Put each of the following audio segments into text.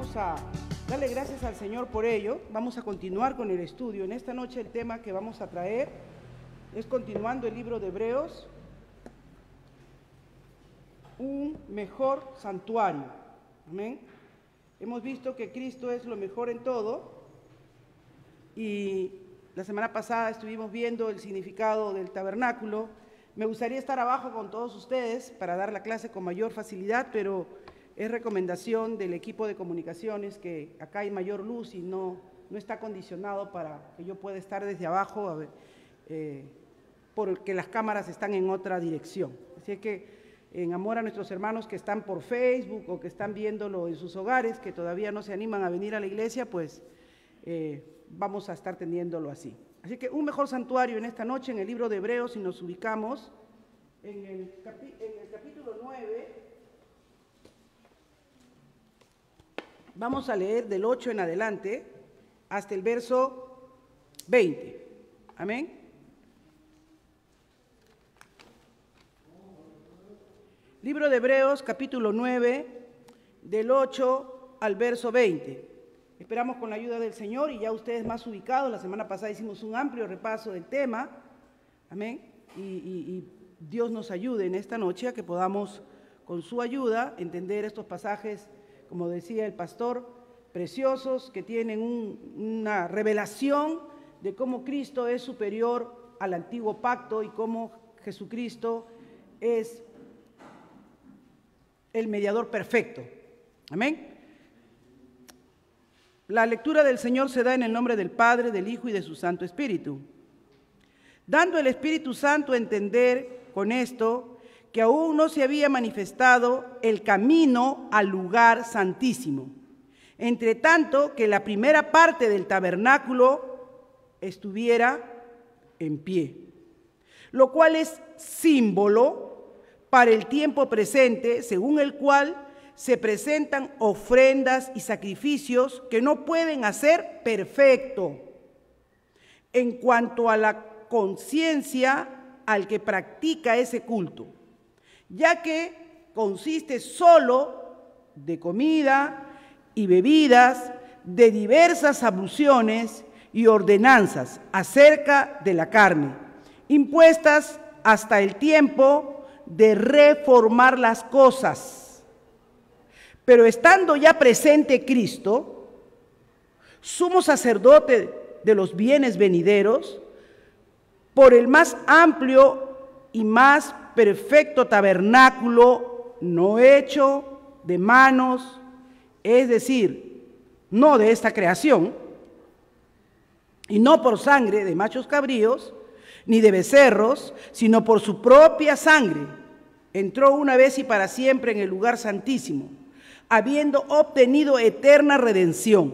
vamos a darle gracias al Señor por ello. Vamos a continuar con el estudio. En esta noche el tema que vamos a traer es continuando el libro de Hebreos, un mejor santuario. Amén. Hemos visto que Cristo es lo mejor en todo y la semana pasada estuvimos viendo el significado del tabernáculo. Me gustaría estar abajo con todos ustedes para dar la clase con mayor facilidad, pero es recomendación del equipo de comunicaciones que acá hay mayor luz y no está condicionado para que yo pueda estar desde abajo, porque las cámaras están en otra dirección. Así que en amor a nuestros hermanos que están por Facebook o que están viéndolo en sus hogares, que todavía no se animan a venir a la iglesia, pues vamos a estar teniéndolo así. Así que un mejor santuario en esta noche en el libro de Hebreos, y nos ubicamos en el capítulo 9, vamos a leer del 8 en adelante hasta el verso 20. Amén. Libro de Hebreos, capítulo 9, del 8 al verso 20. Esperamos con la ayuda del Señor y ya ustedes más ubicados. La semana pasada hicimos un amplio repaso del tema. Amén. Y Dios nos ayude en esta noche a que podamos, con su ayuda, entender estos pasajes, como decía el pastor, preciosos, que tienen una revelación de cómo Cristo es superior al antiguo pacto y cómo Jesucristo es el mediador perfecto. Amén. La lectura del Señor se da en el nombre del Padre, del Hijo y de su Santo Espíritu. Dando el Espíritu Santo a entender con esto que aún no se había manifestado el camino al lugar santísimo, entre tanto que la primera parte del tabernáculo estuviera en pie, lo cual es símbolo para el tiempo presente, según el cual se presentan ofrendas y sacrificios que no pueden hacer perfecto en cuanto a la conciencia al que practica ese culto, ya que consiste solo de comida y bebidas, de diversas abluciones y ordenanzas acerca de la carne, impuestas hasta el tiempo de reformar las cosas. Pero estando ya presente Cristo, sumo sacerdote de los bienes venideros, por el más amplio y más perfecto tabernáculo, no hecho de manos, es decir, no de esta creación, y no por sangre de machos cabríos, ni de becerros, sino por su propia sangre, entró una vez y para siempre en el lugar santísimo, habiendo obtenido eterna redención.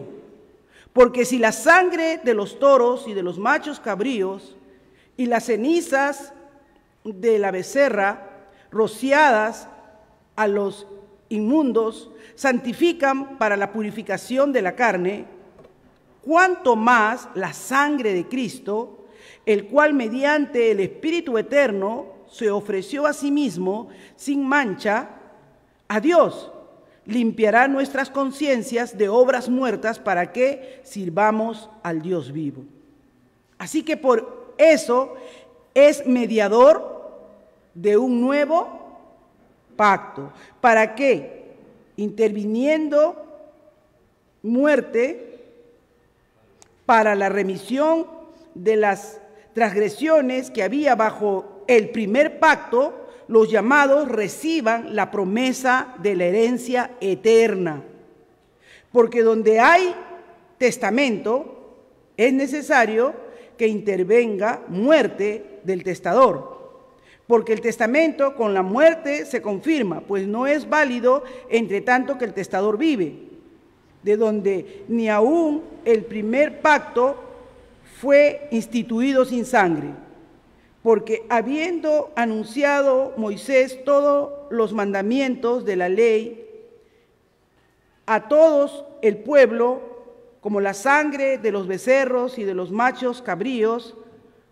Porque si la sangre de los toros y de los machos cabríos y las cenizas de la becerra rociadas a los inmundos santifican para la purificación de la carne, cuánto más la sangre de Cristo, el cual mediante el Espíritu Eterno se ofreció a sí mismo sin mancha a Dios, limpiará nuestras conciencias de obras muertas para que sirvamos al Dios vivo. Así que por eso es mediador de un nuevo pacto, para que, interviniendo muerte para la remisión de las transgresiones que había bajo el primer pacto, los llamados reciban la promesa de la herencia eterna. Porque donde hay testamento, es necesario que intervenga muerte del testador. Porque el testamento con la muerte se confirma, pues no es válido entre tanto que el testador vive, de donde ni aún el primer pacto fue instituido sin sangre. Porque habiendo anunciado Moisés todos los mandamientos de la ley a todos el pueblo, como la sangre de los becerros y de los machos cabríos,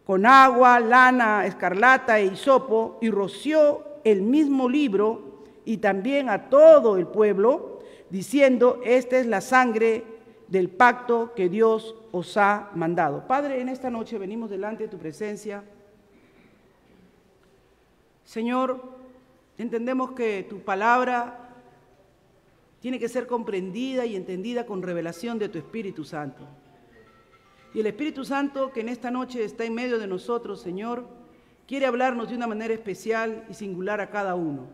con agua, lana, escarlata e hisopo, y roció el mismo libro, y también a todo el pueblo, diciendo: esta es la sangre del pacto que Dios os ha mandado. Padre, en esta noche venimos delante de tu presencia. Señor, entendemos que tu palabra tiene que ser comprendida y entendida con revelación de tu Espíritu Santo. Y el Espíritu Santo, que en esta noche está en medio de nosotros, Señor, quiere hablarnos de una manera especial y singular a cada uno.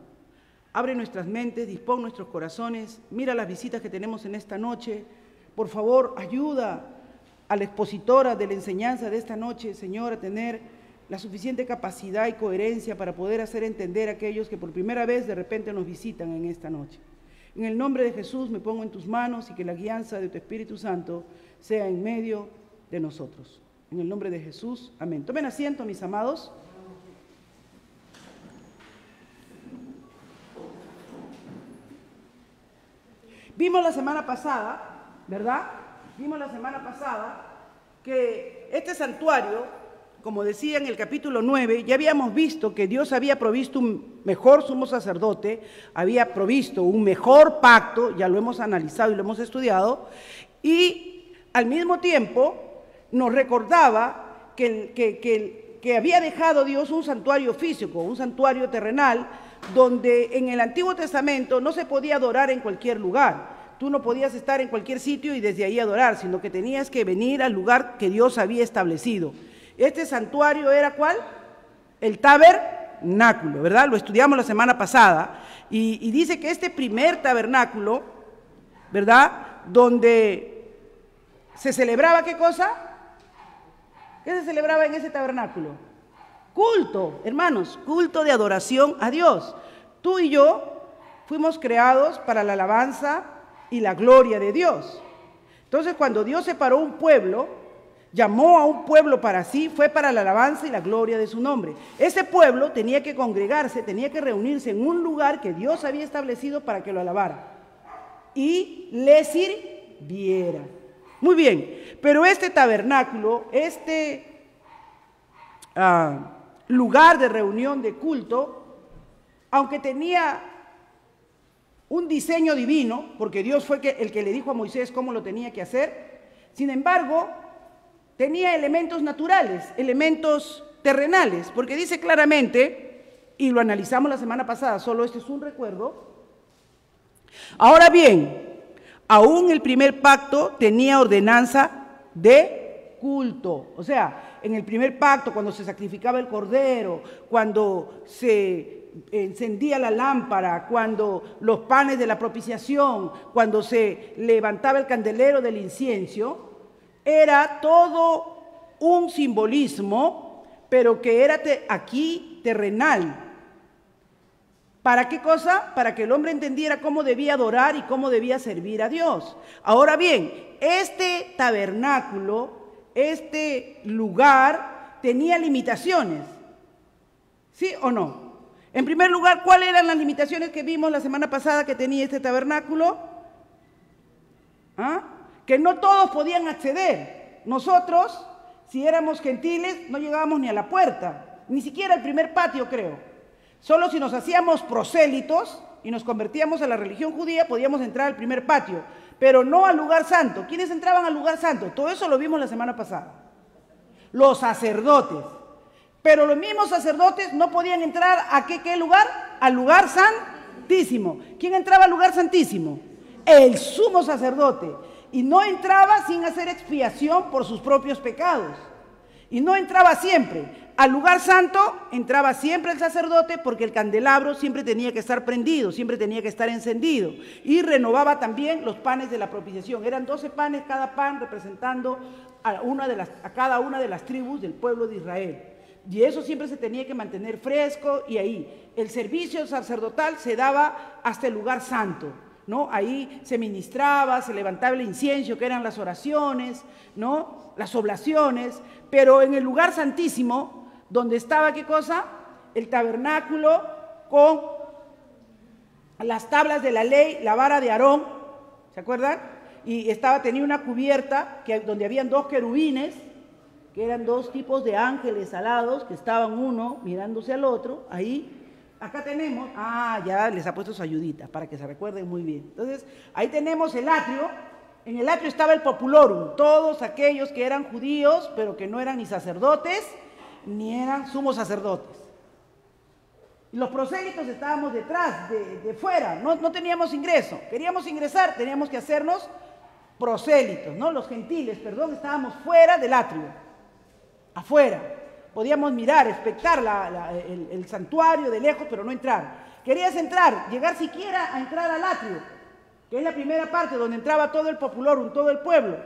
Abre nuestras mentes, dispón nuestros corazones, mira las visitas que tenemos en esta noche. Por favor, ayuda a la expositora de la enseñanza de esta noche, Señor, a tener la suficiente capacidad y coherencia para poder hacer entender a aquellos que por primera vez de repente nos visitan en esta noche. En el nombre de Jesús me pongo en tus manos y que la guianza de tu Espíritu Santo sea en medio de nosotros. En el nombre de Jesús, amén. Tomen asiento, mis amados. Vimos la semana pasada, ¿verdad? Vimos la semana pasada que este santuario, como decía en el capítulo 9, ya habíamos visto que Dios había provisto un mejor sumo sacerdote, había provisto un mejor pacto, ya lo hemos analizado y lo hemos estudiado, y al mismo tiempo nos recordaba que había dejado Dios un santuario físico, un santuario terrenal, donde en el Antiguo Testamento no se podía adorar en cualquier lugar. Tú no podías estar en cualquier sitio y desde ahí adorar, sino que tenías que venir al lugar que Dios había establecido. Este santuario era ¿cuál? El tabernáculo, ¿verdad? Lo estudiamos la semana pasada y dice que este primer tabernáculo, ¿verdad? Donde se celebraba ¿qué cosa? ¿Qué se celebraba en ese tabernáculo? Culto, hermanos, culto de adoración a Dios. Tú y yo fuimos creados para la alabanza y la gloria de Dios. Entonces, cuando Dios separó un pueblo, llamó a un pueblo para sí, fue para la alabanza y la gloria de su nombre. Ese pueblo tenía que congregarse, tenía que reunirse en un lugar que Dios había establecido para que lo alabara y le sirviera. Muy bien, pero este tabernáculo, este lugar de reunión de culto, aunque tenía un diseño divino, porque Dios fue el que le dijo a Moisés cómo lo tenía que hacer, sin embargo, tenía elementos naturales, elementos terrenales, porque dice claramente, y lo analizamos la semana pasada, solo este es un recuerdo. Ahora bien, aún el primer pacto tenía ordenanza de culto, o sea, en el primer pacto, cuando se sacrificaba el cordero, cuando se encendía la lámpara, cuando los panes de la propiciación, cuando se levantaba el candelero del incienso, era todo un simbolismo, pero que era aquí terrenal. ¿Para qué cosa? Para que el hombre entendiera cómo debía adorar y cómo debía servir a Dios. Ahora bien, este tabernáculo, este lugar, tenía limitaciones. ¿Sí o no? En primer lugar, ¿cuáles eran las limitaciones que vimos la semana pasada que tenía este tabernáculo? Que no todos podían acceder. Nosotros, si éramos gentiles, no llegábamos ni a la puerta, ni siquiera al primer patio, creo. Solo si nos hacíamos prosélitos y nos convertíamos a la religión judía, podíamos entrar al primer patio, pero no al lugar santo. ¿Quiénes entraban al lugar santo? Todo eso lo vimos la semana pasada. Los sacerdotes. Pero los mismos sacerdotes no podían entrar ¿a qué lugar? Al lugar santísimo. ¿Quién entraba al lugar santísimo? El sumo sacerdote. Y no entraba sin hacer expiación por sus propios pecados. Y no entraba siempre. Al lugar santo entraba siempre el sacerdote porque el candelabro siempre tenía que estar prendido, siempre tenía que estar encendido. Y renovaba también los panes de la propiciación. Eran 12 panes, cada pan representando a cada una de las tribus del pueblo de Israel. Y eso siempre se tenía que mantener fresco y ahí. El servicio sacerdotal se daba hasta el lugar santo, ¿no? Ahí se ministraba, se levantaba el incienso, que eran las oraciones, ¿no? Las oblaciones, pero en el lugar santísimo, donde estaba, ¿qué cosa? El tabernáculo con las tablas de la ley, la vara de Aarón, ¿se acuerdan? Y tenía una cubierta donde habían 2 querubines, que eran 2 tipos de ángeles alados, que estaban uno mirándose al otro, ahí, acá tenemos, ya les ha puesto su ayudita para que se recuerden muy bien. Entonces, ahí tenemos el atrio. En el atrio estaba el populorum, todos aquellos que eran judíos, pero que no eran ni sacerdotes, ni eran sumos sacerdotes. Y los prosélitos estábamos detrás, de fuera, no teníamos ingreso. Queríamos ingresar, teníamos que hacernos prosélitos, ¿no? Los gentiles, perdón, estábamos fuera del atrio, afuera. Podíamos mirar, espectar el santuario de lejos, pero no entrar. Querías entrar, llegar siquiera a entrar al atrio, que es la primera parte donde entraba todo el populorum, todo el pueblo.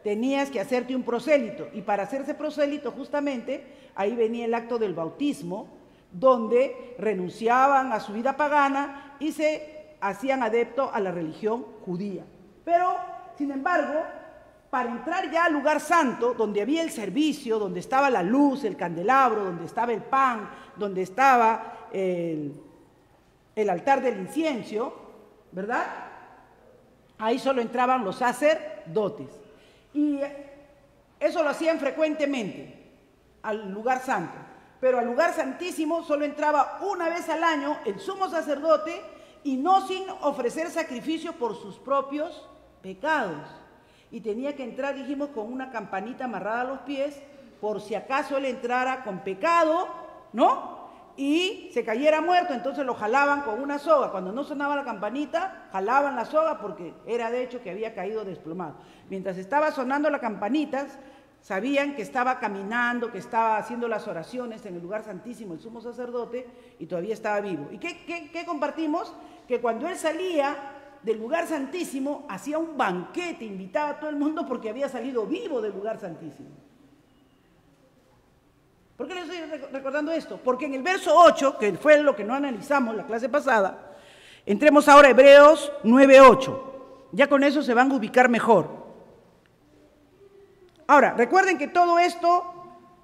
Tenías que hacerte un prosélito, y para hacerse prosélito justamente, ahí venía el acto del bautismo, donde renunciaban a su vida pagana y se hacían adeptos a la religión judía. Pero, sin embargo, para entrar ya al lugar santo, donde había el servicio, donde estaba la luz, el candelabro, donde estaba el pan, donde estaba el altar del incienso, ¿verdad? Ahí solo entraban los sacerdotes. Y eso lo hacían frecuentemente, al lugar santo. Pero al lugar santísimo solo entraba una vez al año el sumo sacerdote, y no sin ofrecer sacrificio por sus propios pecados. Y tenía que entrar, dijimos, con una campanita amarrada a los pies, por si acaso él entrara con pecado, ¿no? Y se cayera muerto, entonces lo jalaban con una soga. Cuando no sonaba la campanita, jalaban la soga porque era de hecho que había caído desplomado. Mientras estaba sonando las campanitas, sabían que estaba caminando, que estaba haciendo las oraciones en el lugar santísimo el sumo sacerdote, y todavía estaba vivo. ¿Y qué compartimos? Que cuando él salía del lugar santísimo, hacía un banquete, invitaba a todo el mundo porque había salido vivo del lugar santísimo. ¿Por qué les estoy recordando esto? Porque en el verso 8, que fue lo que no analizamos la clase pasada, entremos ahora a Hebreos 9:8. Ya con eso se van a ubicar mejor. Ahora, recuerden que todo esto,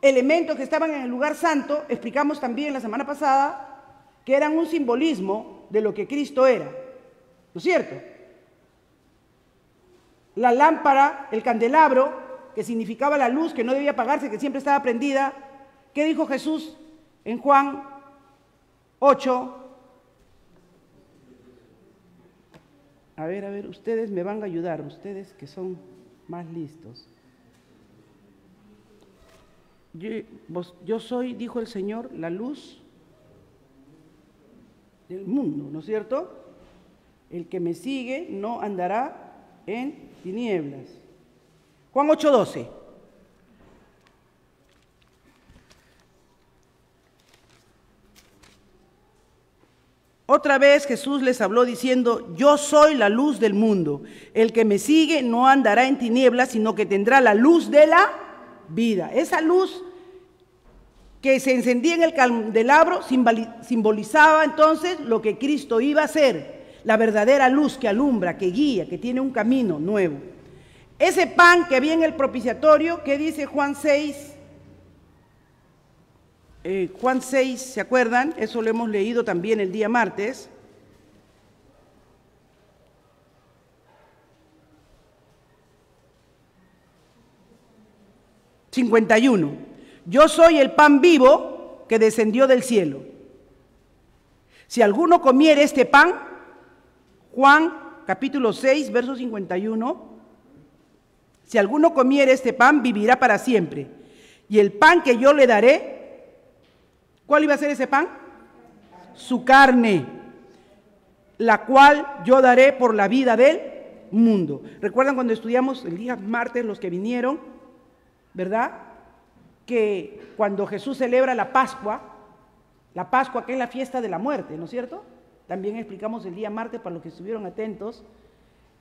elementos que estaban en el lugar santo, explicamos también la semana pasada, que eran un simbolismo de lo que Cristo era. ¿No es cierto? La lámpara, el candelabro, que significaba la luz que no debía apagarse, que siempre estaba prendida. ¿Qué dijo Jesús en Juan 8? A ver, ustedes me van a ayudar, ustedes que son más listos. Yo soy, dijo el Señor, la luz del mundo, ¿no es cierto? El que me sigue no andará en tinieblas. Juan 8:12. Otra vez Jesús les habló diciendo: yo soy la luz del mundo. El que me sigue no andará en tinieblas, sino que tendrá la luz de la vida. Esa luz que se encendía en el candelabro simbolizaba entonces lo que Cristo iba a hacer, la verdadera luz que alumbra, que guía, que tiene un camino nuevo. Ese pan que había en el propiciatorio, ¿qué dice Juan 6? Juan 6, ¿se acuerdan? Eso lo hemos leído también el día martes. ...51... yo soy el pan vivo que descendió del cielo. Si alguno comiere este pan, Juan capítulo 6, verso 51, si alguno comiere este pan, vivirá para siempre. Y el pan que yo le daré, ¿cuál iba a ser ese pan? Su carne, la cual yo daré por la vida del mundo. ¿Recuerdan cuando estudiamos el día martes, los que vinieron, verdad? Que cuando Jesús celebra la Pascua que es la fiesta de la muerte, ¿no es cierto? También explicamos el día martes, para los que estuvieron atentos,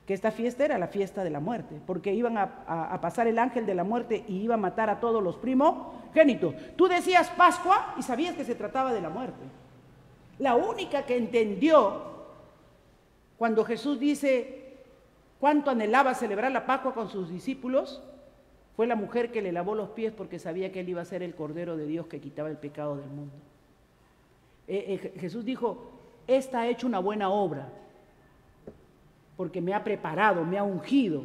que esta fiesta era la fiesta de la muerte, porque iban a pasar el ángel de la muerte y iba a matar a todos los primogénitos. Tú decías Pascua y sabías que se trataba de la muerte. La única que entendió cuando Jesús dice cuánto anhelaba celebrar la Pascua con sus discípulos fue la mujer que le lavó los pies, porque sabía que él iba a ser el Cordero de Dios que quitaba el pecado del mundo. Jesús dijo: esta ha hecho una buena obra, porque me ha preparado, me ha ungido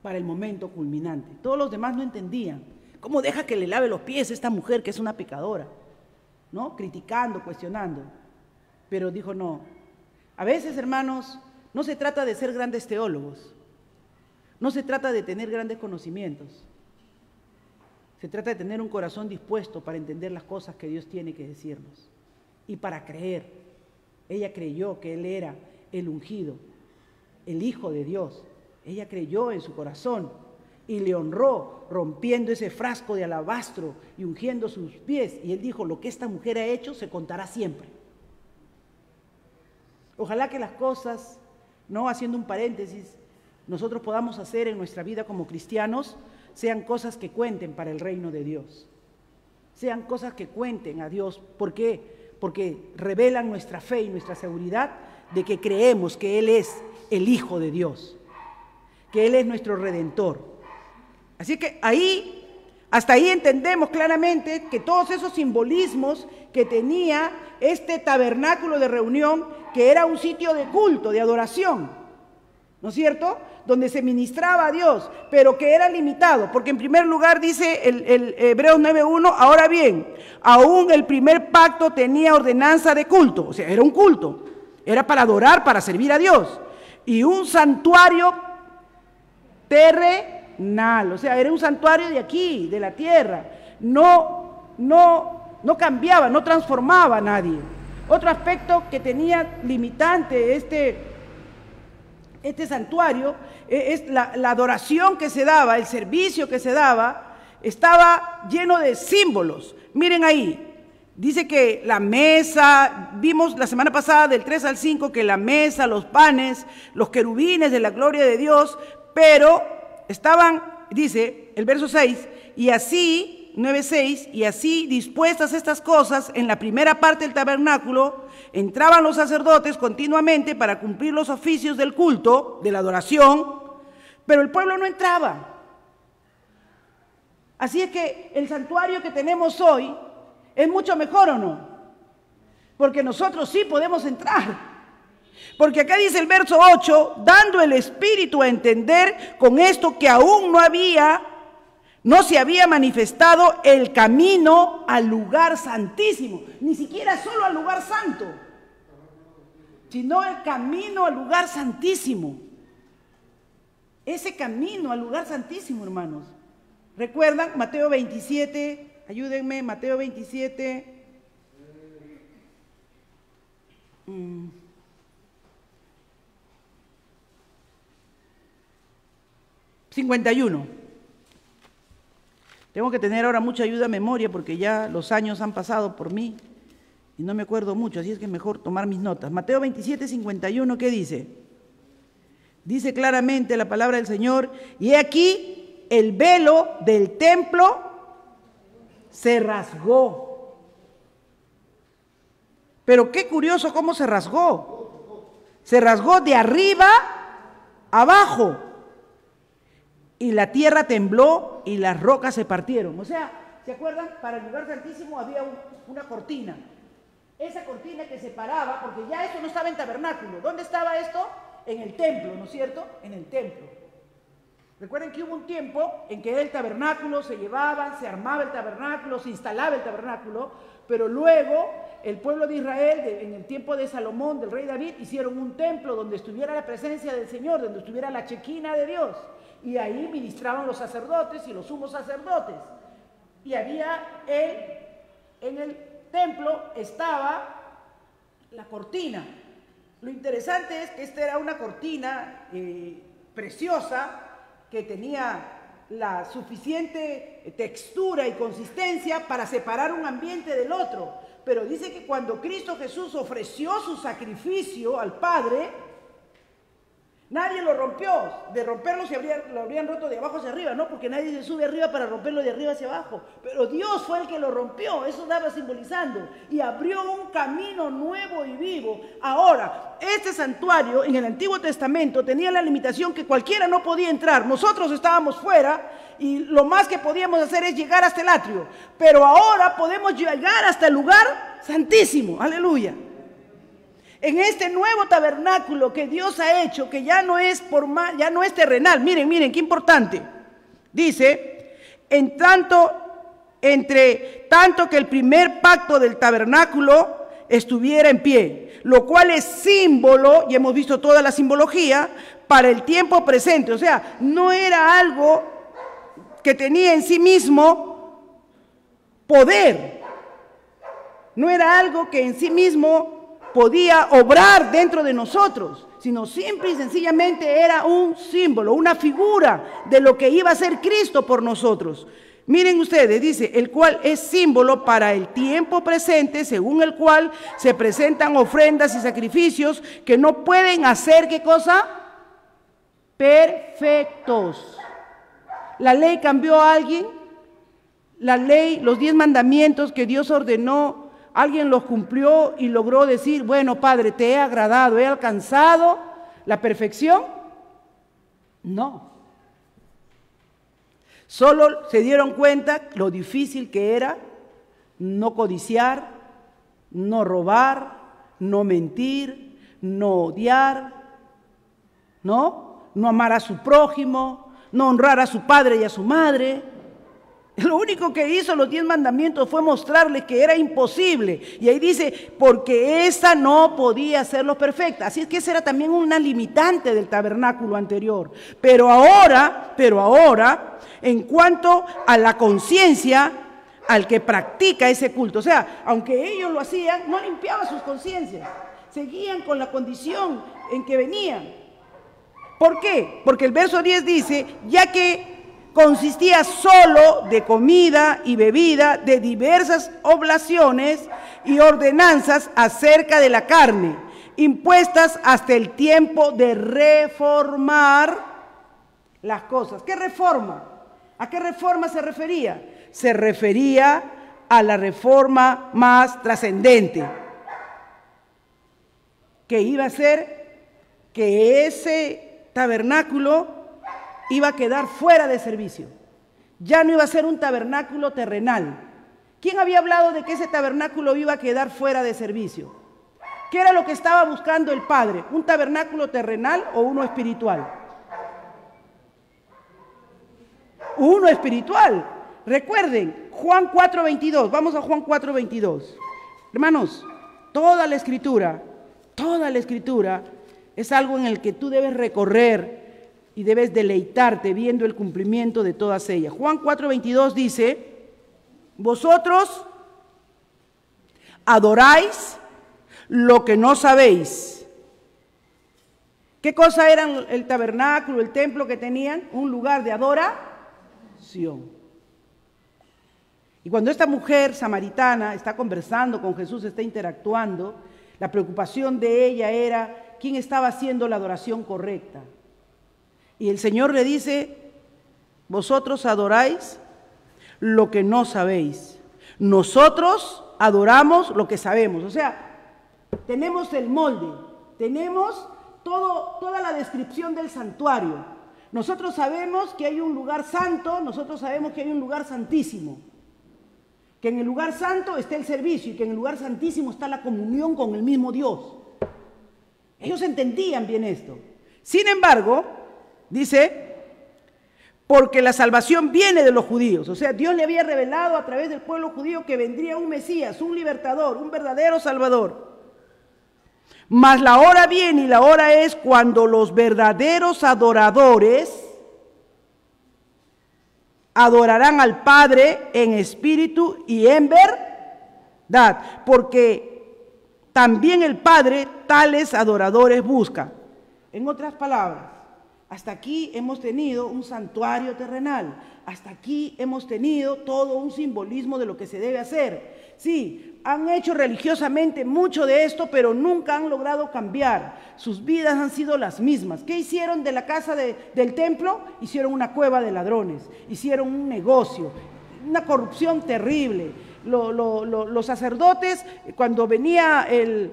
para el momento culminante. Todos los demás no entendían. ¿Cómo deja que le lave los pies esta mujer que es una pecadora? ¿no? Criticando, cuestionando. Pero dijo no. A veces, hermanos, no se trata de ser grandes teólogos, no se trata de tener grandes conocimientos, se trata de tener un corazón dispuesto para entender las cosas que Dios tiene que decirnos y para creer. Ella creyó que Él era el ungido, el Hijo de Dios. Ella creyó en su corazón y le honró rompiendo ese frasco de alabastro y ungiendo sus pies. Y Él dijo, lo que esta mujer ha hecho se contará siempre. Ojalá que las cosas, no haciendo un paréntesis, nosotros podamos hacer en nuestra vida como cristianos, sean cosas que cuenten para el reino de Dios. Sean cosas que cuenten a Dios. ¿Por qué? Porque revelan nuestra fe y nuestra seguridad de que creemos que Él es el Hijo de Dios, que Él es nuestro Redentor. Así que hasta ahí entendemos claramente que todos esos simbolismos que tenía este tabernáculo de reunión, que era un sitio de culto, de adoración, ¿no es cierto?, donde se ministraba a Dios, pero que era limitado, porque en primer lugar dice el Hebreos 9:1, ahora bien, aún el primer pacto tenía ordenanza de culto, o sea, era un culto, era para adorar, para servir a Dios, y un santuario terrenal, o sea, era un santuario de aquí, de la tierra, no cambiaba, no transformaba a nadie. Otro aspecto que tenía limitante este santuario es la adoración que se daba, el servicio que se daba, estaba lleno de símbolos. Miren ahí, dice que la mesa, vimos la semana pasada del 3 al 5 que la mesa, los panes, los querubines de la gloria de Dios, pero estaban, dice el verso 6, y así 9:6, y así dispuestas estas cosas en la primera parte del tabernáculo, entraban los sacerdotes continuamente para cumplir los oficios del culto, de la adoración, pero el pueblo no entraba. Así es que el santuario que tenemos hoy es mucho mejor, ¿o no? Porque nosotros sí podemos entrar. Porque acá dice el verso 8, dando el Espíritu a entender con esto que aún no se había manifestado el camino al lugar santísimo, ni siquiera solo al lugar santo, sino el camino al lugar santísimo. Ese camino al lugar santísimo, hermanos. ¿Recuerdan? Mateo 27, ayúdenme, Mateo 27. 51. Tengo que tener ahora mucha ayuda a memoria porque ya los años han pasado por mí y no me acuerdo mucho, así es que mejor tomar mis notas. Mateo 27, 51, ¿qué dice? Dice claramente la palabra del Señor, y he aquí el velo del templo se rasgó. Pero qué curioso cómo se rasgó. Se rasgó de arriba abajo. Y la tierra tembló y las rocas se partieron. O sea, ¿se acuerdan? Para el lugar santísimo había una cortina. Esa cortina que separaba, porque ya eso no estaba en tabernáculo. ¿Dónde estaba esto? En el templo, ¿no es cierto? En el templo. Recuerden que hubo un tiempo en que era el tabernáculo, se llevaba, se armaba el tabernáculo, se instalaba el tabernáculo, pero luego el pueblo de Israel, en el tiempo de Salomón, del rey David, hicieron un templo donde estuviera la presencia del Señor, donde estuviera la chequina de Dios. Y ahí ministraban los sacerdotes y los sumos sacerdotes. Y había en el templo estaba la cortina. Lo interesante es que esta era una cortina preciosa que tenía la suficiente textura y consistencia para separar un ambiente del otro. Pero dice que cuando Cristo Jesús ofreció su sacrificio al Padre, nadie lo rompió. De romperlo lo habrían roto de abajo hacia arriba, ¿no? Porque nadie se sube arriba para romperlo de arriba hacia abajo. Pero Dios fue el que lo rompió, eso estaba simbolizando. Y abrió un camino nuevo y vivo. Ahora, este santuario en el Antiguo Testamento tenía la limitación que cualquiera no podía entrar. Nosotros estábamos fuera y lo más que podíamos hacer es llegar hasta el atrio. Pero ahora podemos llegar hasta el lugar santísimo. Aleluya. En este nuevo tabernáculo que Dios ha hecho, que ya no es terrenal. Miren, qué importante. Dice, en tanto entre tanto que el primer pacto del tabernáculo estuviera en pie, lo cual es símbolo, y hemos visto toda la simbología, para el tiempo presente. O sea, no era algo que tenía en sí mismo poder, no era algo que en sí mismo podía obrar dentro de nosotros, sino simple y sencillamente era un símbolo, una figura de lo que iba a ser Cristo por nosotros. Miren ustedes, dice, el cual es símbolo para el tiempo presente, según el cual se presentan ofrendas y sacrificios que no pueden hacer, ¿qué cosa? Perfectos. ¿La ley cambió a alguien? La ley, los 10 mandamientos que Dios ordenó, ¿alguien los cumplió y logró decir, bueno, Padre, te he agradado, he alcanzado la perfección? No. Solo se dieron cuenta lo difícil que era no codiciar, no robar, no mentir, no odiar, no amar a su prójimo, no honrar a su padre y a su madre. Lo único que hizo los 10 mandamientos fue mostrarles que era imposible. Y ahí dice, porque esa no podía serlo perfecta. Así es que esa era también una limitante del tabernáculo anterior. Pero ahora, en cuanto a la conciencia, al que practica ese culto, o sea, aunque ellos lo hacían, no limpiaba sus conciencias. Seguían con la condición en que venían. ¿Por qué? Porque el verso 10 dice, ya que consistía solo de comida y bebida, de diversas oblaciones y ordenanzas acerca de la carne, impuestas hasta el tiempo de reformar las cosas. ¿Qué reforma? ¿A qué reforma se refería? Se refería a la reforma más trascendente, que iba a ser que ese tabernáculo iba a quedar fuera de servicio. Ya no iba a ser un tabernáculo terrenal. ¿Quién había hablado de que ese tabernáculo iba a quedar fuera de servicio? ¿Qué era lo que estaba buscando el Padre? ¿Un tabernáculo terrenal o uno espiritual? Uno espiritual. Recuerden, Juan 4:22. Vamos a Juan 4:22. Hermanos, toda la escritura es algo en el que tú debes recorrer y debes deleitarte viendo el cumplimiento de todas ellas. Juan 4:22 dice, vosotros adoráis lo que no sabéis. ¿Qué cosa era el tabernáculo, el templo que tenían? Un lugar de adoración. Y cuando esta mujer samaritana está conversando con Jesús, está interactuando, la preocupación de ella era quién estaba haciendo la adoración correcta. Y el Señor le dice, vosotros adoráis lo que no sabéis. Nosotros adoramos lo que sabemos. O sea, tenemos el molde, tenemos toda la descripción del santuario. Nosotros sabemos que hay un lugar santo, nosotros sabemos que hay un lugar santísimo. Que en el lugar santo está el servicio y que en el lugar santísimo está la comunión con el mismo Dios. Ellos entendían bien esto. Sin embargo, dice, porque la salvación viene de los judíos. O sea, Dios le había revelado a través del pueblo judío que vendría un Mesías, un libertador, un verdadero Salvador. Mas la hora viene y la hora es cuando los verdaderos adoradores adorarán al Padre en espíritu y en verdad, porque también el Padre tales adoradores busca. En otras palabras, hasta aquí hemos tenido un santuario terrenal, hasta aquí hemos tenido todo un simbolismo de lo que se debe hacer. Sí, han hecho religiosamente mucho de esto, pero nunca han logrado cambiar. Sus vidas han sido las mismas. ¿Qué hicieron de la casa del templo? Hicieron una cueva de ladrones, hicieron un negocio, una corrupción terrible. Los sacerdotes, cuando venía el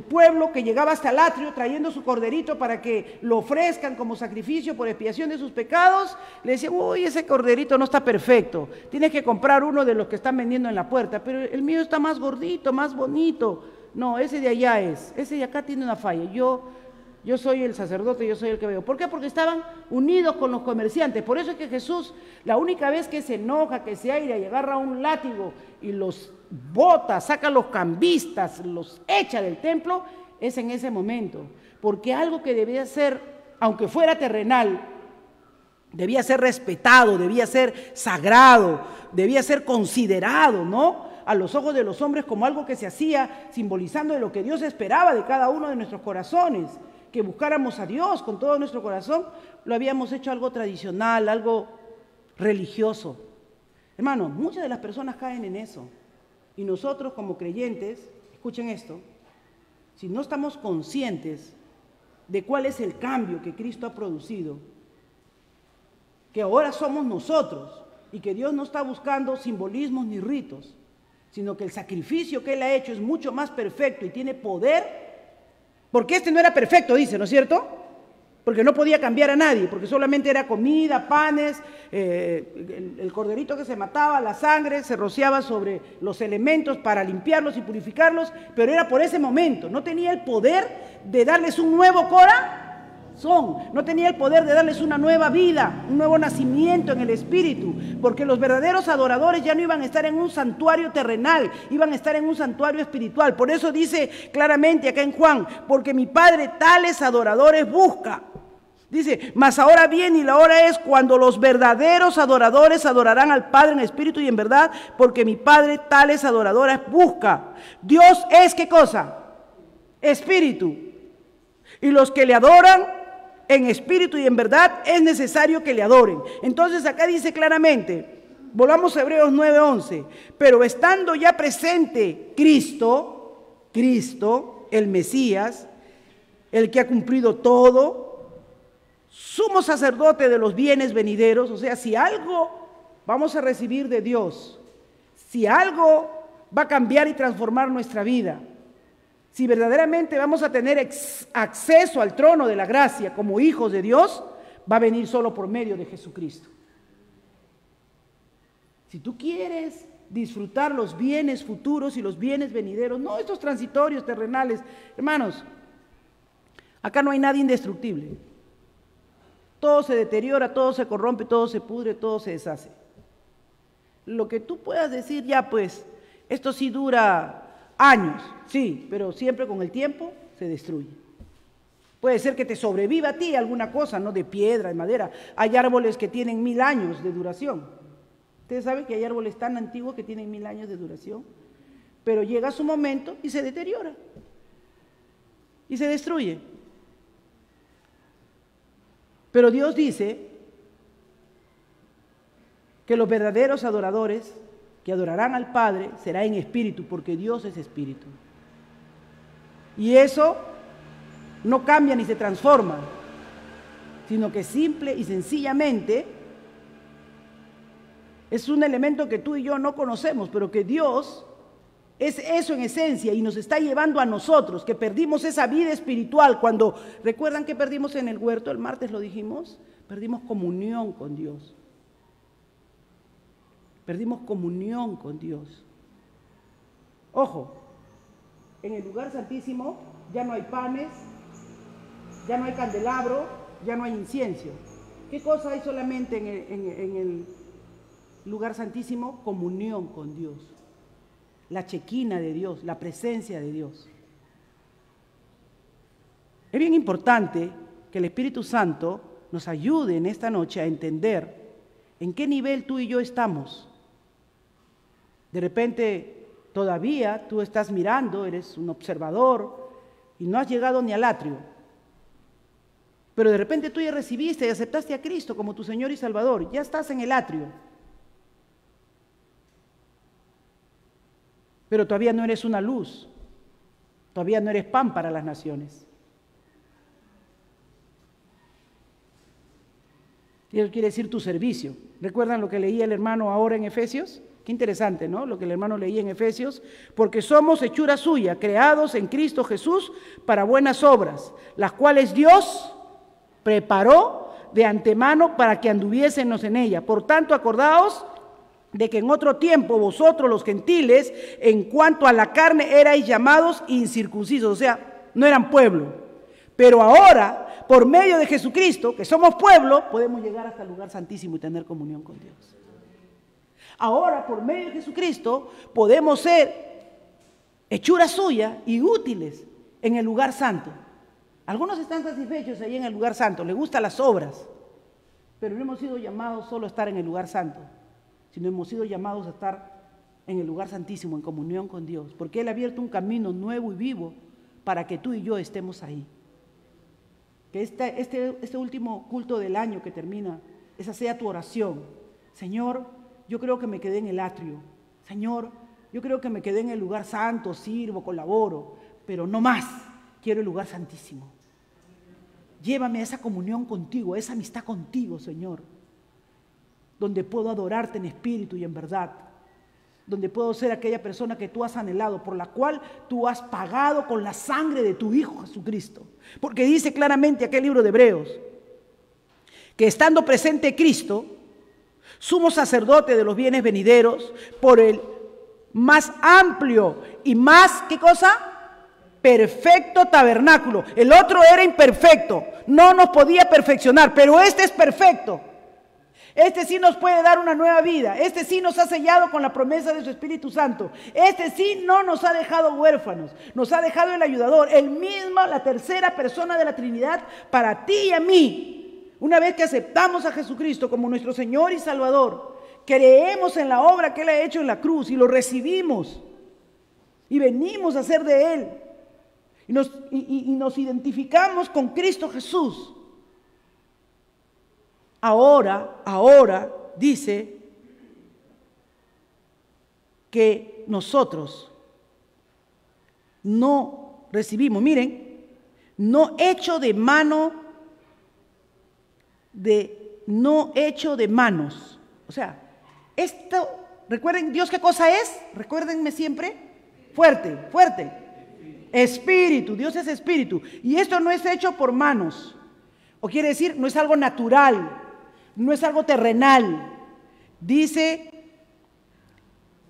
pueblo que llegaba hasta el atrio trayendo su corderito para que lo ofrezcan como sacrificio por expiación de sus pecados, le decían, uy, ese corderito no está perfecto, tienes que comprar uno de los que están vendiendo en la puerta, pero el mío está más gordito, más bonito. No, ese de allá ese de acá tiene una falla, yo yo soy el sacerdote, yo soy el que veo. ¿Por qué? Porque estaban unidos con los comerciantes. Por eso es que Jesús, la única vez que se enoja, que se aira y agarra un látigo y los bota, saca a los cambistas, los echa del templo, es en ese momento. Porque algo que debía ser, aunque fuera terrenal, debía ser respetado, debía ser sagrado, debía ser considerado, ¿no?, a los ojos de los hombres como algo que se hacía simbolizando de lo que Dios esperaba de cada uno de nuestros corazones, que buscáramos a Dios con todo nuestro corazón. Lo habíamos hecho algo tradicional, algo religioso. Hermanos, muchas de las personas caen en eso. Y nosotros como creyentes, escuchen esto, si no estamos conscientes de cuál es el cambio que Cristo ha producido, que ahora somos nosotros y que Dios no está buscando simbolismos ni ritos, sino que el sacrificio que Él ha hecho es mucho más perfecto y tiene poder, porque este no era perfecto, dice, ¿no es cierto? Porque no podía cambiar a nadie, porque solamente era comida, panes, el corderito que se mataba, la sangre se rociaba sobre los elementos para limpiarlos y purificarlos, pero era por ese momento, no tenía el poder de darles un nuevo corazón, no tenía el poder de darles una nueva vida, un nuevo nacimiento en el Espíritu, porque los verdaderos adoradores ya no iban a estar en un santuario terrenal, iban a estar en un santuario espiritual. Por eso dice claramente acá en Juan, porque mi Padre tales adoradores busca. Dice, mas ahora bien y la hora es cuando los verdaderos adoradores adorarán al Padre en espíritu y en verdad, porque mi Padre tales adoradores busca. Dios es, ¿qué cosa? Espíritu. Y los que le adoran en espíritu y en verdad es necesario que le adoren. Entonces acá dice claramente, volvamos a Hebreos 9:11, pero estando ya presente Cristo, el Mesías, el que ha cumplido todo, sumo sacerdote de los bienes venideros, o sea, si algo vamos a recibir de Dios, si algo va a cambiar y transformar nuestra vida, si verdaderamente vamos a tener acceso al trono de la gracia como hijos de Dios, va a venir solo por medio de Jesucristo. Si tú quieres disfrutar los bienes futuros y los bienes venideros, no estos transitorios, terrenales, hermanos, acá no hay nada indestructible. Todo se deteriora, todo se corrompe, todo se pudre, todo se deshace. Lo que tú puedas decir, ya pues, esto sí dura años, sí, pero siempre con el tiempo se destruye. Puede ser que te sobreviva a ti alguna cosa, ¿no? De piedra, de madera. Hay árboles que tienen 1000 años de duración. Ustedes saben que hay árboles tan antiguos que tienen 1000 años de duración, pero llega su momento y se deteriora y se destruye. Pero Dios dice que los verdaderos adoradores que adorarán al Padre será en espíritu, porque Dios es espíritu. Y eso no cambia ni se transforma, sino que simple y sencillamente es un elemento que tú y yo no conocemos, pero que Dios es eso en esencia y nos está llevando a nosotros, que perdimos esa vida espiritual cuando, ¿recuerdan que perdimos en el huerto? El martes lo dijimos, perdimos comunión con Dios. Perdimos comunión con Dios. Ojo, en el lugar santísimo ya no hay panes, ya no hay candelabro, ya no hay incienso. ¿Qué cosa hay solamente en el lugar santísimo? Comunión con Dios. La chequina de Dios, la presencia de Dios. Es bien importante que el Espíritu Santo nos ayude en esta noche a entender en qué nivel tú y yo estamos. De repente todavía tú estás mirando, eres un observador y no has llegado ni al atrio. Pero de repente tú ya recibiste y aceptaste a Cristo como tu Señor y Salvador, ya estás en el atrio. Pero todavía no eres una luz, todavía no eres pan para las naciones. Y eso quiere decir tu servicio. ¿Recuerdan lo que leía el hermano ahora en Efesios? Qué interesante, ¿no? Lo que el hermano leía en Efesios. Porque somos hechura suya, creados en Cristo Jesús para buenas obras, las cuales Dios preparó de antemano para que anduviésemos en ella. Por tanto, acordaos de que en otro tiempo vosotros los gentiles, en cuanto a la carne, erais llamados incircuncisos, o sea, no eran pueblo. Pero ahora, por medio de Jesucristo, que somos pueblo, podemos llegar hasta el lugar santísimo y tener comunión con Dios. Ahora, por medio de Jesucristo, podemos ser hechura suya y útiles en el lugar santo. Algunos están satisfechos ahí en el lugar santo, les gustan las obras, pero no hemos sido llamados solo a estar en el lugar santo, sino hemos sido llamados a estar en el lugar santísimo, en comunión con Dios, porque Él ha abierto un camino nuevo y vivo para que tú y yo estemos ahí. Que este último culto del año que termina, esa sea tu oración. Señor, yo creo que me quedé en el atrio. Señor, yo creo que me quedé en el lugar santo, sirvo, colaboro, pero no más, quiero el lugar santísimo. Llévame a esa comunión contigo, a esa amistad contigo, Señor, donde puedo adorarte en espíritu y en verdad, donde puedo ser aquella persona que tú has anhelado, por la cual tú has pagado con la sangre de tu Hijo Jesucristo. Porque dice claramente aquel libro de Hebreos, que estando presente Cristo, sumo sacerdote de los bienes venideros, por el más amplio y más, ¿qué cosa? Perfecto tabernáculo. El otro era imperfecto, no nos podía perfeccionar, pero este es perfecto. Este sí nos puede dar una nueva vida. Este sí nos ha sellado con la promesa de su Espíritu Santo. Este sí no nos ha dejado huérfanos. Nos ha dejado el ayudador, el mismo, la tercera persona de la Trinidad para ti y a mí. Una vez que aceptamos a Jesucristo como nuestro Señor y Salvador, creemos en la obra que Él ha hecho en la cruz y lo recibimos y venimos a ser de Él. Y nos identificamos con Cristo Jesús. Ahora dice que nosotros no recibimos, miren, no hecho de manos. O sea, esto, recuerden, Dios, ¿qué cosa es? Recuérdenme siempre, fuerte. Espíritu, Dios es espíritu. Y esto no es hecho por manos. O quiere decir, no es algo natural, no es algo terrenal. Dice,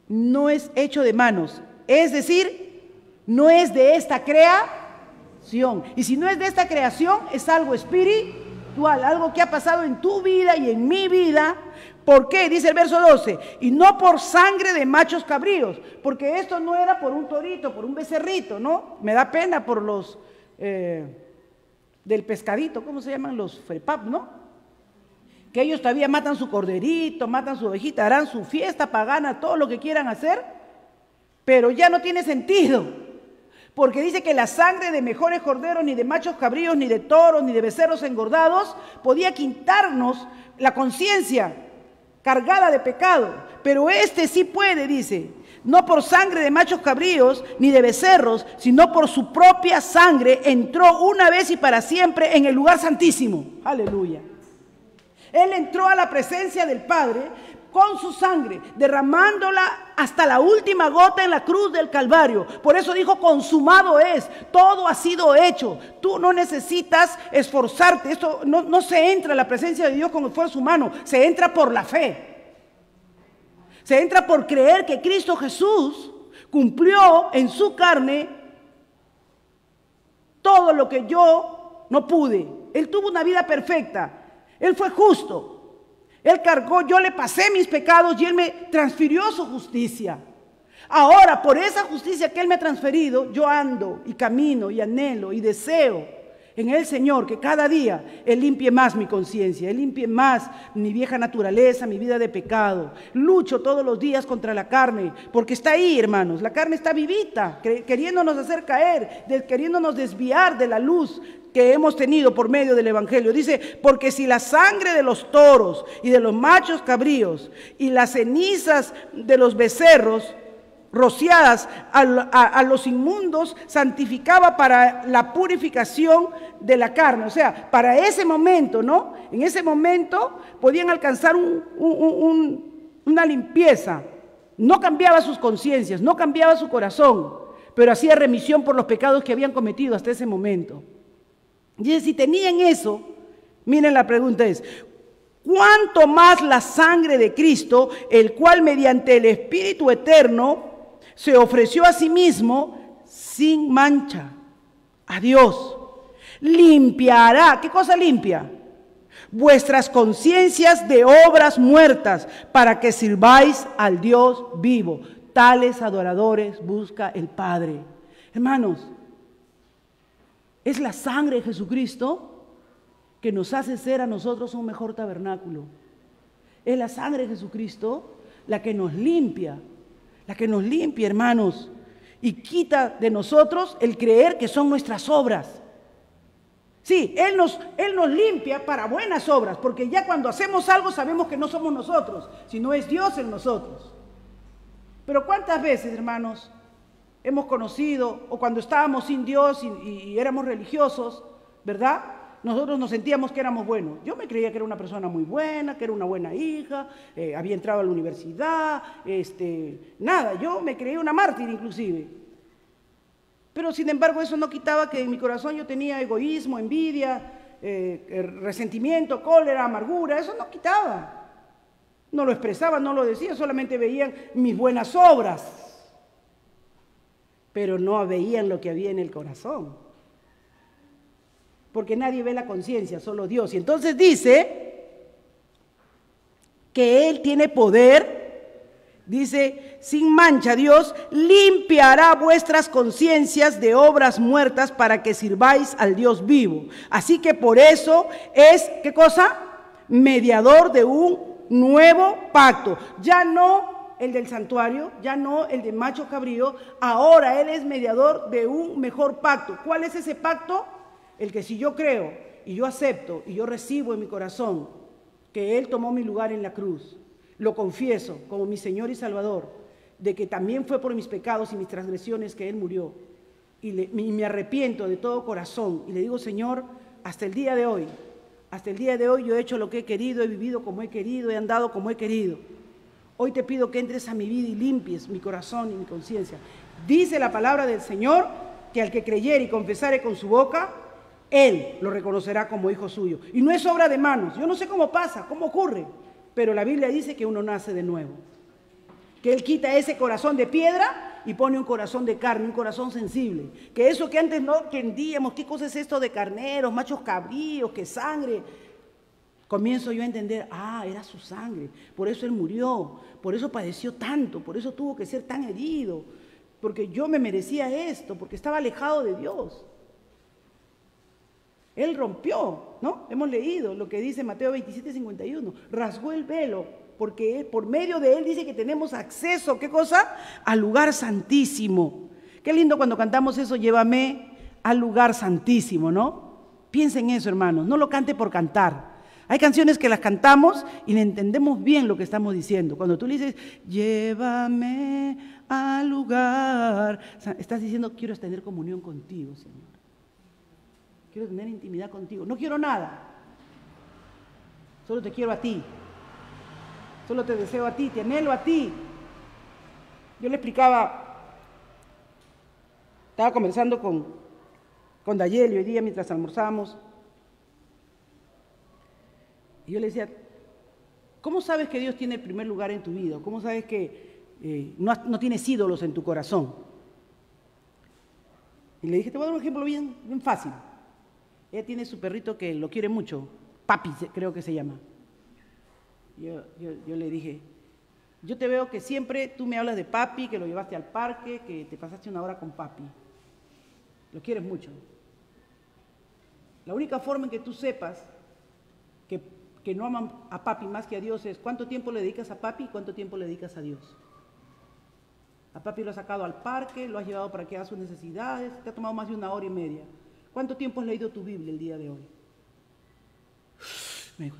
no es hecho de manos. Es decir, no es de esta creación. Y si no es de esta creación, es algo espiritual, algo que ha pasado en tu vida y en mi vida. ¿Por qué? Dice el verso 12, y no por sangre de machos cabríos, porque esto no era por un torito, por un becerrito, ¿no? Me da pena por los del pescadito, ¿cómo se llaman? Los frepap, ¿no? Que ellos todavía matan su corderito, matan su ovejita, harán su fiesta pagana, todo lo que quieran hacer, pero ya no tiene sentido, porque dice que la sangre de mejores corderos, ni de machos cabríos, ni de toros, ni de becerros engordados, podía quitarnos la conciencia cargada de pecado, pero este sí puede, dice, no por sangre de machos cabríos ni de becerros, sino por su propia sangre entró una vez y para siempre en el lugar santísimo. Aleluya. Él entró a la presencia del Padre con su sangre, derramándola hasta la última gota en la cruz del Calvario. Por eso dijo, consumado es, todo ha sido hecho. Tú no necesitas esforzarte. Esto no se entra a la presencia de Dios con esfuerzo humano, se entra por la fe. Se entra por creer que Cristo Jesús cumplió en su carne todo lo que yo no pude. Él tuvo una vida perfecta, Él fue justo. Él cargó, yo le pasé mis pecados y Él me transfirió su justicia. Ahora, por esa justicia que Él me ha transferido, yo ando y camino y anhelo y deseo en el Señor que cada día Él limpie más mi conciencia, Él limpie más mi vieja naturaleza, mi vida de pecado. Lucho todos los días contra la carne, porque está ahí, hermanos. La carne está vivita, queriéndonos hacer caer, queriéndonos desviar de la luz que hemos tenido por medio del Evangelio. Dice, porque si la sangre de los toros y de los machos cabríos y las cenizas de los becerros rociadas a los inmundos santificaba para la purificación de la carne, o sea, para ese momento, ¿no? En ese momento podían alcanzar una limpieza. No cambiaba sus conciencias, no cambiaba su corazón, pero hacía remisión por los pecados que habían cometido hasta ese momento. Y si tenían eso, miren, la pregunta es, ¿cuánto más la sangre de Cristo, el cual mediante el Espíritu Eterno se ofreció a sí mismo sin mancha a Dios, limpiará. ¿Qué cosa limpia? Vuestras conciencias de obras muertas, para que sirváis al Dios vivo. Tales adoradores busca el Padre. Hermanos, es la sangre de Jesucristo que nos hace ser a nosotros un mejor tabernáculo. Es la sangre de Jesucristo la que nos limpia, hermanos, y quita de nosotros el creer que son nuestras obras. Sí, Él nos limpia para buenas obras, porque ya cuando hacemos algo sabemos que no somos nosotros, sino es Dios en nosotros. Pero ¿cuántas veces, hermanos, hemos conocido, o cuando estábamos sin Dios y éramos religiosos, ¿verdad? Nosotros nos sentíamos que éramos buenos. Yo me creía que era una persona muy buena, que era una buena hija, había entrado a la universidad, nada, yo me creía una mártir inclusive. Pero sin embargo eso no quitaba que en mi corazón yo tenía egoísmo, envidia, resentimiento, cólera, amargura, eso no quitaba. No lo expresaba, no lo decía, solamente veían mis buenas obras, pero no veían lo que había en el corazón. Porque nadie ve la conciencia, solo Dios. Y entonces dice que Él tiene poder, dice, sin mancha Dios, limpiará vuestras conciencias de obras muertas para que sirváis al Dios vivo. Así que por eso es, ¿qué cosa? Mediador de un nuevo pacto. Ya no el del santuario, ya no el de macho cabrío, ahora Él es mediador de un mejor pacto. ¿Cuál es ese pacto? El que si yo creo y yo acepto y yo recibo en mi corazón que Él tomó mi lugar en la cruz, lo confieso como mi Señor y Salvador, de que también fue por mis pecados y mis transgresiones que Él murió, y me arrepiento de todo corazón y le digo, Señor, hasta el día de hoy yo he hecho lo que he querido, he vivido como he querido, he andado como he querido. Hoy te pido que entres a mi vida y limpies mi corazón y mi conciencia. Dice la palabra del Señor que al que creyere y confesare con su boca, Él lo reconocerá como hijo suyo. Y no es obra de manos. Yo no sé cómo pasa, cómo ocurre, pero la Biblia dice que uno nace de nuevo. Que Él quita ese corazón de piedra y pone un corazón de carne, un corazón sensible. Que eso que antes no entendíamos, ¿qué cosa es esto de carneros, machos cabríos, que sangre? Comienzo yo a entender, era su sangre, por eso Él murió, por eso padeció tanto, por eso tuvo que ser tan herido, porque yo me merecía esto, porque estaba alejado de Dios. Él rompió, ¿no? Hemos leído lo que dice Mateo 27:51, rasgó el velo, porque por medio de Él dice que tenemos acceso, ¿qué cosa? Al lugar santísimo. Qué lindo cuando cantamos eso, llévame al lugar santísimo, ¿no? Piensen en eso, hermanos, no lo cante por cantar. Hay canciones que las cantamos y no entendemos bien lo que estamos diciendo. Cuando tú le dices, llévame al lugar, estás diciendo, quiero tener comunión contigo, Señor. Quiero tener intimidad contigo. No quiero nada. Solo te quiero a ti. Solo te deseo a ti, te anhelo a ti. Yo le explicaba, estaba conversando con Dayeli hoy día mientras almorzábamos. Y yo le decía, ¿cómo sabes que Dios tiene el primer lugar en tu vida? ¿Cómo sabes que no tienes ídolos en tu corazón? Y le dije, te voy a dar un ejemplo bien fácil. Ella tiene su perrito que lo quiere mucho, Papi creo que se llama. Yo le dije, yo te veo que siempre tú me hablas de Papi, que lo llevaste al parque, que te pasaste una hora con Papi. Lo quieres mucho. La única forma en que tú sepas que no aman a Papi más que a Dios es cuánto tiempo le dedicas a Papi y cuánto tiempo le dedicas a Dios. A Papi lo has sacado al parque, lo has llevado para que haga sus necesidades, te ha tomado más de 1 hora y media. ¿Cuánto tiempo has leído tu Biblia el día de hoy? Me dijo,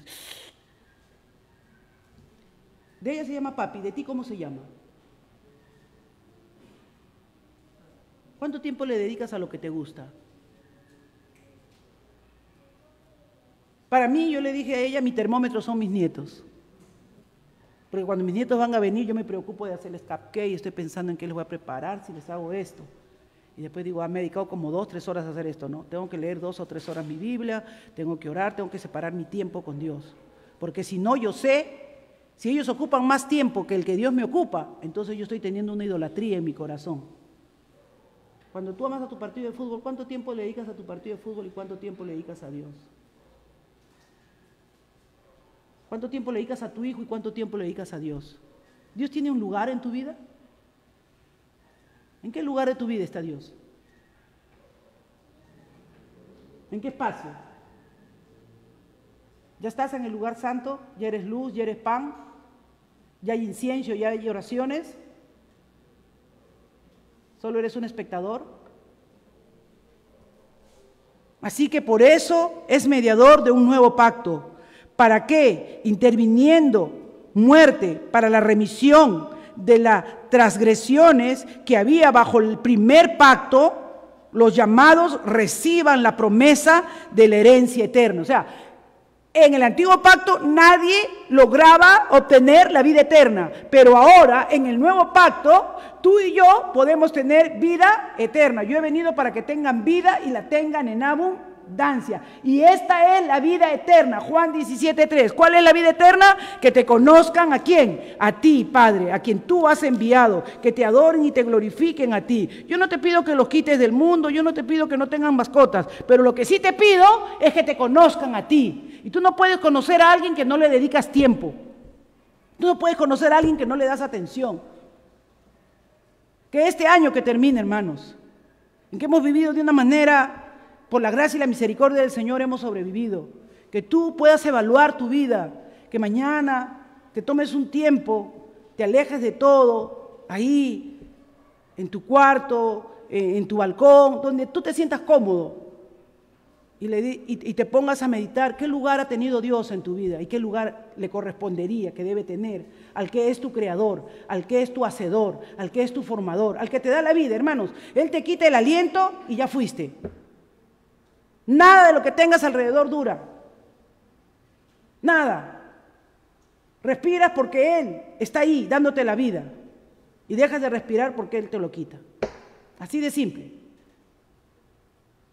de ella se llama Papi, ¿de ti cómo se llama? ¿Cuánto tiempo le dedicas a lo que te gusta? Para mí, yo le dije a ella, mi termómetro son mis nietos. Porque cuando mis nietos van a venir, yo me preocupo de hacerles cupcake, estoy pensando en qué les voy a preparar si les hago esto. Y después digo, me he dedicado como 2, 3 horas a hacer esto, ¿no? Tengo que leer 2 o 3 horas mi Biblia, tengo que orar, tengo que separar mi tiempo con Dios. Porque si no, yo sé, si ellos ocupan más tiempo que el que Dios me ocupa, entonces yo estoy teniendo una idolatría en mi corazón. Cuando tú amas a tu partido de fútbol, ¿cuánto tiempo le dedicas a tu partido de fútbol y cuánto tiempo le dedicas a Dios? ¿Cuánto tiempo le dedicas a tu hijo y cuánto tiempo le dedicas a Dios? ¿Dios tiene un lugar en tu vida? ¿En qué lugar de tu vida está Dios? ¿En qué espacio? ¿Ya estás en el lugar santo? ¿Ya eres luz? ¿Ya eres pan? ¿Ya hay incienso? ¿Ya hay oraciones? ¿Solo eres un espectador? Así que por eso es mediador de un nuevo pacto. ¿Para qué? Interviniendo muerte para la remisión de las transgresiones que había bajo el primer pacto, los llamados reciban la promesa de la herencia eterna. O sea, en el antiguo pacto nadie lograba obtener la vida eterna, pero ahora en el nuevo pacto tú y yo podemos tener vida eterna. Yo he venido para que tengan vida y la tengan en abundancia. Y esta es la vida eterna, Juan 17:3. ¿Cuál es la vida eterna? Que te conozcan ¿a quién? A ti, Padre, a quien tú has enviado, que te adoren y te glorifiquen a ti. Yo no te pido que los quites del mundo, yo no te pido que no tengan mascotas, pero lo que sí te pido es que te conozcan a ti. Y tú no puedes conocer a alguien que no le dedicas tiempo. Tú no puedes conocer a alguien que no le das atención. Que este año que termine, hermanos, en que hemos vivido de una manera, por la gracia y la misericordia del Señor hemos sobrevivido, que tú puedas evaluar tu vida, que mañana te tomes un tiempo, te alejes de todo, ahí, en tu cuarto, en tu balcón, donde tú te sientas cómodo, y te pongas a meditar qué lugar ha tenido Dios en tu vida y qué lugar le correspondería, que debe tener, al que es tu creador, al que es tu hacedor, al que es tu formador, al que te da la vida, hermanos. Él te quita el aliento y ya fuiste. Nada de lo que tengas alrededor dura. Nada. Respiras porque Él está ahí dándote la vida y dejas de respirar porque Él te lo quita. Así de simple.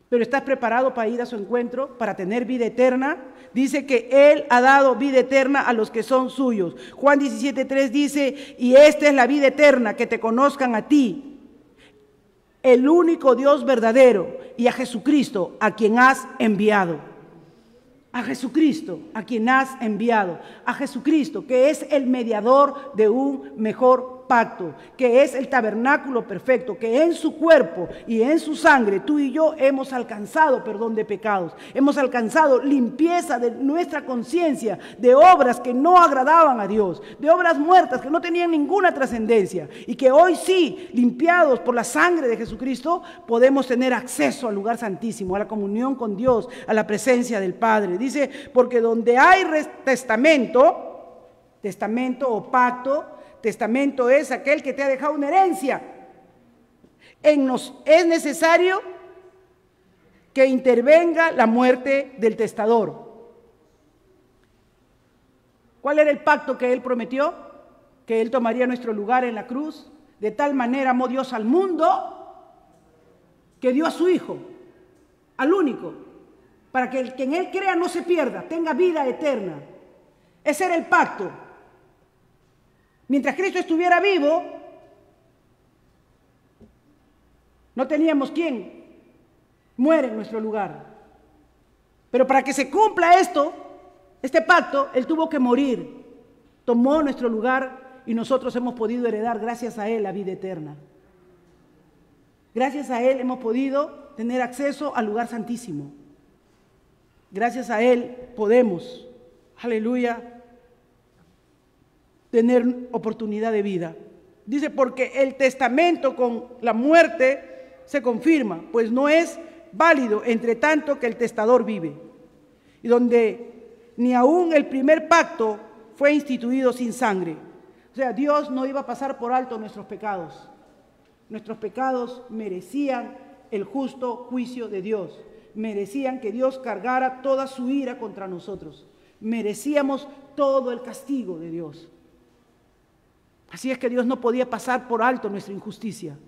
Pero estás preparado para ir a su encuentro, para tener vida eterna. Dice que Él ha dado vida eterna a los que son suyos. Juan 17:3 dice, y esta es la vida eterna, que te conozcan a ti, el único Dios verdadero, y a Jesucristo, a quien has enviado. A Jesucristo, a quien has enviado. A Jesucristo, que es el mediador de un mejor pacto, que es el tabernáculo perfecto, que en su cuerpo y en su sangre tú y yo hemos alcanzado perdón de pecados, hemos alcanzado limpieza de nuestra conciencia, de obras que no agradaban a Dios, de obras muertas que no tenían ninguna trascendencia, y que hoy sí, limpiados por la sangre de Jesucristo, podemos tener acceso al lugar santísimo, a la comunión con Dios, a la presencia del Padre. Dice, porque donde hay testamento o pacto, testamento es aquel que te ha dejado una herencia. Es necesario que intervenga la muerte del testador. ¿Cuál era el pacto que Él prometió? Que Él tomaría nuestro lugar en la cruz. De tal manera amó Dios al mundo que dio a su Hijo, al único, para que el que en Él crea no se pierda, tenga vida eterna. Ese era el pacto. Mientras Cristo estuviera vivo, no teníamos quien muere en nuestro lugar. Pero para que se cumpla este pacto, Él tuvo que morir. Tomó nuestro lugar y nosotros hemos podido heredar, gracias a Él, la vida eterna. Gracias a Él hemos podido tener acceso al lugar santísimo. Gracias a Él podemos, aleluya, tener oportunidad de vida. Dice, porque el testamento con la muerte se confirma, pues no es válido entre tanto que el testador vive. Y donde ni aún el primer pacto fue instituido sin sangre. O sea, Dios no iba a pasar por alto nuestros pecados. Nuestros pecados merecían el justo juicio de Dios. Merecían que Dios cargara toda su ira contra nosotros. Merecíamos todo el castigo de Dios. Así es que Dios no podía pasar por alto nuestra injusticia.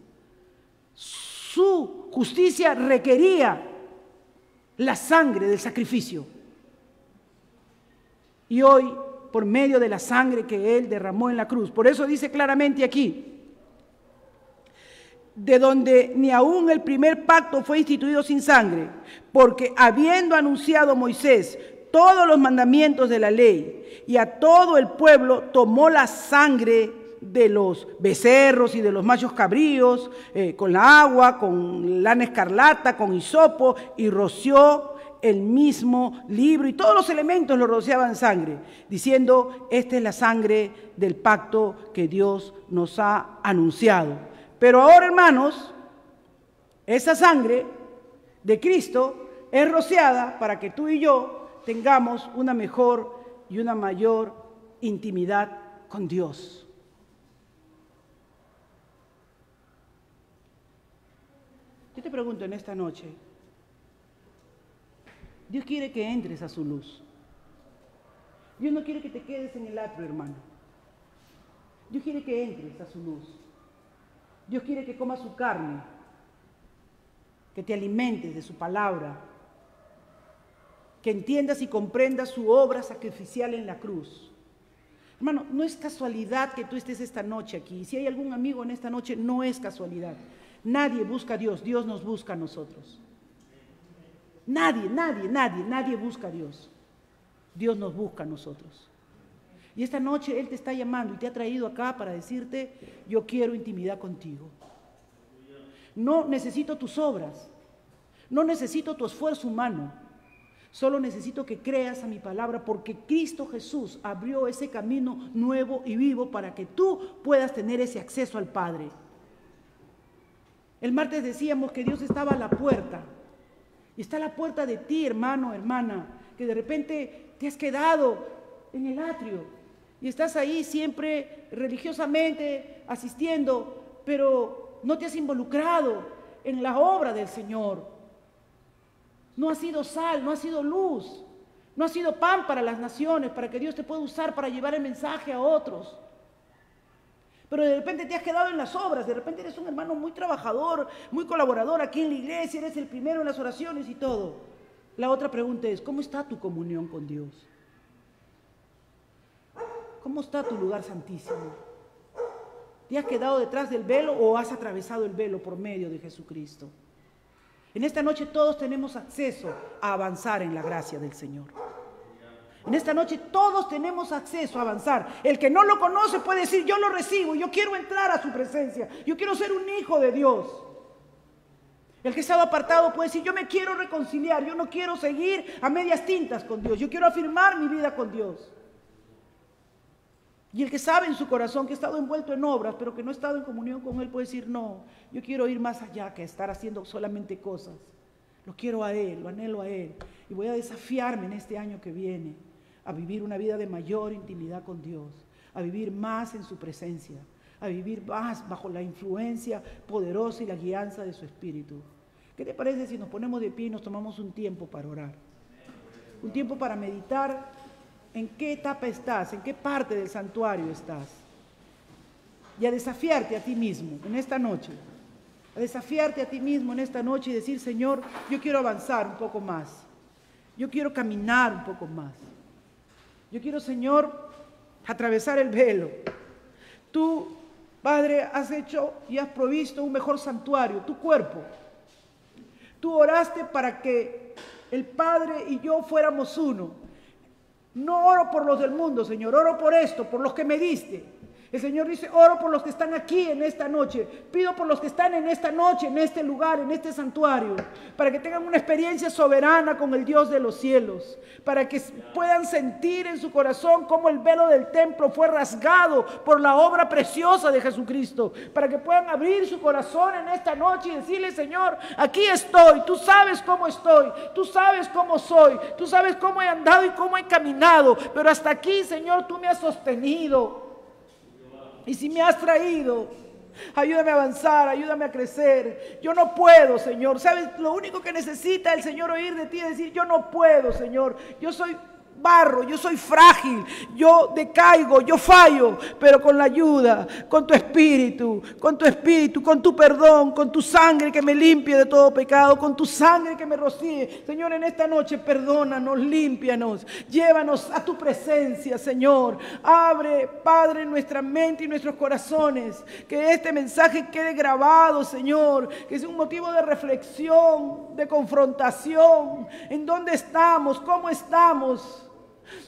Su justicia requería la sangre del sacrificio. Y hoy, por medio de la sangre que Él derramó en la cruz, por eso dice claramente aquí, de donde ni aún el primer pacto fue instituido sin sangre, porque habiendo anunciado Moisés todos los mandamientos de la ley, y a todo el pueblo tomó la sangre de los becerros y de los machos cabríos, con la agua, con lana escarlata, con hisopo, y roció el mismo libro, y todos los elementos lo rociaban sangre, diciendo: esta es la sangre del pacto que Dios nos ha anunciado. Pero ahora, hermanos, esa sangre de Cristo es rociada para que tú y yo tengamos una mejor y una mayor intimidad con Dios. Yo te pregunto en esta noche, Dios quiere que entres a su luz. Dios no quiere que te quedes en el atrio, hermano. Dios quiere que entres a su luz. Dios quiere que comas su carne, que te alimentes de su palabra, que entiendas y comprendas su obra sacrificial en la cruz. Hermano, no es casualidad que tú estés esta noche aquí. Si hay algún amigo en esta noche, no es casualidad. Nadie busca a Dios, Dios nos busca a nosotros. Nadie busca a Dios. Dios nos busca a nosotros. Y esta noche Él te está llamando y te ha traído acá para decirte: yo quiero intimidad contigo. No necesito tus obras, no necesito tu esfuerzo humano, solo necesito que creas a mi palabra, porque Cristo Jesús abrió ese camino nuevo y vivo para que tú puedas tener ese acceso al Padre. El martes decíamos que Dios estaba a la puerta. Y está a la puerta de ti, hermano, hermana, que de repente te has quedado en el atrio y estás ahí siempre religiosamente asistiendo, pero no te has involucrado en la obra del Señor. No has sido sal, no has sido luz, no has sido pan para las naciones, para que Dios te pueda usar para llevar el mensaje a otros. Pero de repente te has quedado en las obras, de repente eres un hermano muy trabajador, muy colaborador aquí en la iglesia, eres el primero en las oraciones y todo. La otra pregunta es: ¿cómo está tu comunión con Dios? ¿Cómo está tu lugar santísimo? ¿Te has quedado detrás del velo o has atravesado el velo por medio de Jesucristo? En esta noche todos tenemos acceso a avanzar en la gracia del Señor. En esta noche todos tenemos acceso a avanzar. El que no lo conoce puede decir: yo lo recibo, yo quiero entrar a su presencia, yo quiero ser un hijo de Dios. El que estaba apartado puede decir: yo me quiero reconciliar, yo no quiero seguir a medias tintas con Dios, yo quiero afirmar mi vida con Dios. Y el que sabe en su corazón que ha estado envuelto en obras, pero que no ha estado en comunión con Él, puede decir: no, yo quiero ir más allá que estar haciendo solamente cosas. Lo quiero a Él, lo anhelo a Él. Y voy a desafiarme en este año que viene a vivir una vida de mayor intimidad con Dios, a vivir más en su presencia, a vivir más bajo la influencia poderosa y la guianza de su Espíritu. ¿Qué te parece si nos ponemos de pie y nos tomamos un tiempo para orar? Un tiempo para meditar en qué etapa estás, en qué parte del santuario estás. Y a desafiarte a ti mismo en esta noche, a desafiarte a ti mismo en esta noche y decir: Señor, yo quiero avanzar un poco más, yo quiero caminar un poco más. Yo quiero, Señor, atravesar el velo. Tú, Padre, has hecho y has provisto un mejor santuario, tu cuerpo. Tú oraste para que el Padre y yo fuéramos uno. No oro por los del mundo, Señor, oro por esto, por los que me diste. El Señor dice: oro por los que están aquí en esta noche. Pido por los que están en esta noche, en este lugar, en este santuario, para que tengan una experiencia soberana con el Dios de los cielos, para que puedan sentir en su corazón cómo el velo del templo fue rasgado por la obra preciosa de Jesucristo, para que puedan abrir su corazón en esta noche y decirle: Señor, aquí estoy, tú sabes cómo estoy, tú sabes cómo soy, tú sabes cómo he andado y cómo he caminado, pero hasta aquí, Señor, tú me has sostenido. Y si me has traído, ayúdame a avanzar, ayúdame a crecer. Yo no puedo, Señor. ¿Sabes? Lo único que necesita el Señor oír de ti es decir: yo no puedo, Señor. Yo soy barro, yo soy frágil, yo decaigo, yo fallo, pero con la ayuda, con tu espíritu, con tu perdón, con tu sangre que me limpie de todo pecado, con tu sangre que me rocíe. Señor, en esta noche perdónanos, límpianos, llévanos a tu presencia, Señor. Abre, Padre, nuestra mente y nuestros corazones, que este mensaje quede grabado, Señor, que sea un motivo de reflexión, de confrontación. ¿En dónde estamos? ¿Cómo estamos?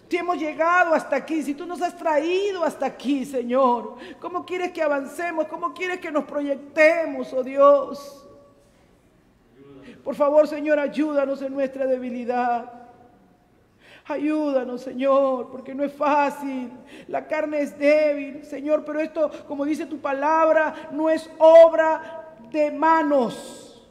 Si hemos llegado hasta aquí, si tú nos has traído hasta aquí, Señor, ¿cómo quieres que avancemos? ¿Cómo quieres que nos proyectemos, oh Dios? Por favor, Señor, ayúdanos en nuestra debilidad. Ayúdanos, Señor, porque no es fácil. La carne es débil, Señor, pero esto, como dice tu palabra, no es obra de manos.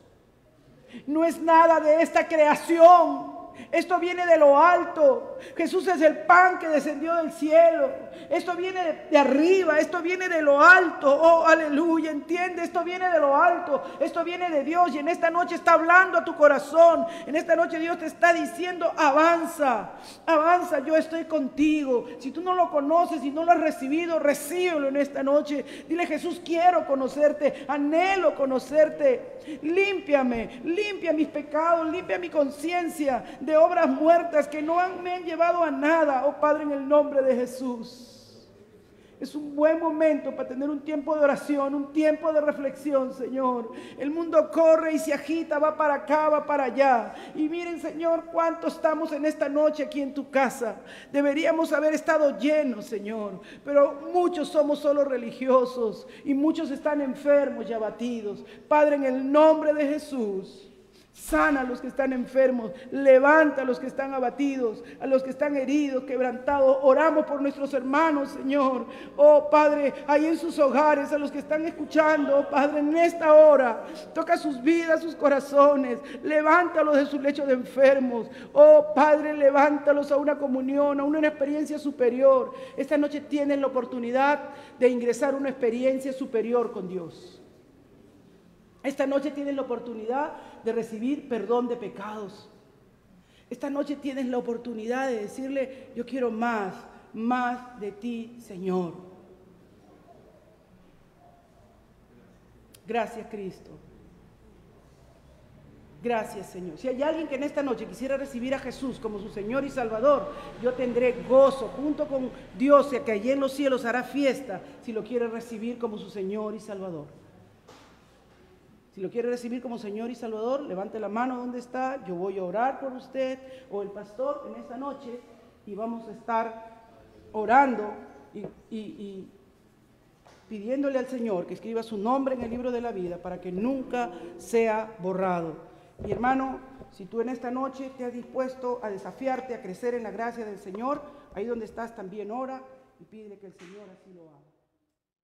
No es nada de esta creación. Esto viene de lo alto. Jesús es el pan que descendió del cielo. Esto viene de arriba, esto viene de lo alto. Oh, aleluya, entiende, esto viene de lo alto. Esto viene de Dios y en esta noche está hablando a tu corazón. En esta noche Dios te está diciendo, avanza, avanza, yo estoy contigo. Si tú no lo conoces, si no lo has recibido, recíbelo en esta noche. Dile, Jesús, quiero conocerte, anhelo conocerte. Límpiame, limpia mis pecados, limpia mi conciencia de obras muertas que no me han llevado a nada, oh Padre, en el nombre de Jesús. Es un buen momento para tener un tiempo de oración, un tiempo de reflexión, Señor. El mundo corre y se agita, va para acá, va para allá. Y miren, Señor, cuánto estamos en esta noche aquí en tu casa. Deberíamos haber estado llenos, Señor, pero muchos somos solo religiosos y muchos están enfermos y abatidos. Padre, en el nombre de Jesús, sana a los que están enfermos, levanta a los que están abatidos, a los que están heridos, quebrantados. Oramos por nuestros hermanos, Señor. Oh Padre, ahí en sus hogares, a los que están escuchando, oh Padre, en esta hora, toca sus vidas, sus corazones, levántalos de su lecho de enfermos. Oh Padre, levántalos a una comunión, a una experiencia superior. Esta noche tienes la oportunidad de ingresar a una experiencia superior con Dios. Esta noche tienes la oportunidad de recibir perdón de pecados. Esta noche tienes la oportunidad de decirle, yo quiero más de ti, Señor. Gracias, Cristo. Gracias, Señor. Si hay alguien que en esta noche quisiera recibir a Jesús como su Señor y Salvador, yo tendré gozo junto con Dios, que allí en los cielos hará fiesta, si lo quiere recibir como su Señor y Salvador. Si lo quiere recibir como Señor y Salvador, levante la mano donde está. Yo voy a orar por usted o el pastor en esta noche y vamos a estar orando y pidiéndole al Señor que escriba su nombre en el libro de la vida para que nunca sea borrado. Mi hermano, si tú en esta noche te has dispuesto a desafiarte, a crecer en la gracia del Señor, ahí donde estás también ora y pídele que el Señor así lo haga.